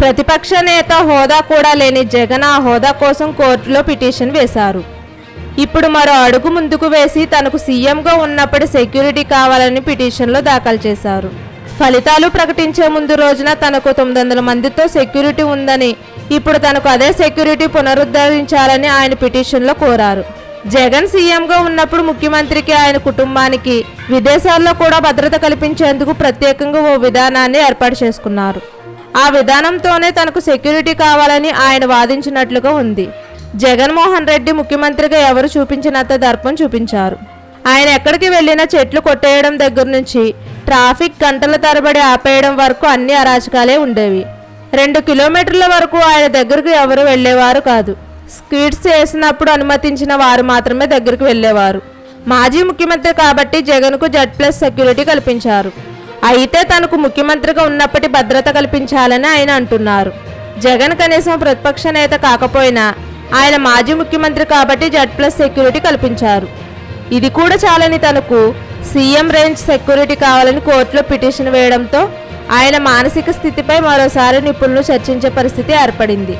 ప్రతిపక్ష నేత హోదా కూడా లేని జగన్ ఆ హోదా కోసం కోర్టులో పిటిషన్ వేశారు. ఇప్పుడు మరో అడుగు ముందుకు వేసి తనకు సీఎంగా ఉన్నప్పటి సెక్యూరిటీ కావాలని పిటిషన్లో దాఖలు చేశారు. ఫలితాలు ప్రకటించే ముందు రోజున తనకు 900 మందితో సెక్యూరిటీ ఉందని, ఇప్పుడు తనకు అదే సెక్యూరిటీ పునరుద్ధరించాలని ఆయన పిటిషన్లో కోరారు. జగన్ సీఎంగా ఉన్నప్పుడు ముఖ్యమంత్రికి, ఆయన కుటుంబానికి విదేశాల్లో కూడా భద్రత కల్పించేందుకు ప్రత్యేకంగా ఓ విధానాన్ని ఏర్పాటు చేసుకున్నారు. ఆ విధానంతోనే తనకు సెక్యూరిటీ కావాలని ఆయన వాదించినట్లుగా ఉంది. జగన్మోహన్ రెడ్డి ముఖ్యమంత్రిగా ఎవరు చూపించినంత దర్పం చూపించారు. ఆయన ఎక్కడికి వెళ్ళినా చెట్లు కొట్టేయడం దగ్గర నుంచి ట్రాఫిక్ గంటల తరబడి ఆపేయడం వరకు అన్ని అరాచకాలే ఉండేవి. 2 కిలోమీటర్ల వరకు ఆయన దగ్గరకు ఎవరు వెళ్లేవారు కాదు. స్క్వీడ్స్ చేసినప్పుడు అనుమతించిన వారు మాత్రమే దగ్గరకు వెళ్లేవారు. మాజీ ముఖ్యమంత్రి కాబట్టి జగన్కు Z+ సెక్యూరిటీ కల్పించారు. అయితే తనకు ముఖ్యమంత్రిగా ఉన్నప్పటి భద్రత కల్పించాలని ఆయన అంటున్నారు. జగన్ కనీసం ప్రతిపక్ష నేత కాకపోయినా ఆయన మాజీ ముఖ్యమంత్రి కాబట్టి Z+ సెక్యూరిటీ కల్పించారు. ఇది కూడా చాలని తనకు సీఎం రేంజ్ సెక్యూరిటీ కావాలని కోర్టులో పిటిషన్ వేయడంతో ఆయన మానసిక స్థితిపై మరోసారి నిపుణులు చర్చించే పరిస్థితి ఏర్పడింది.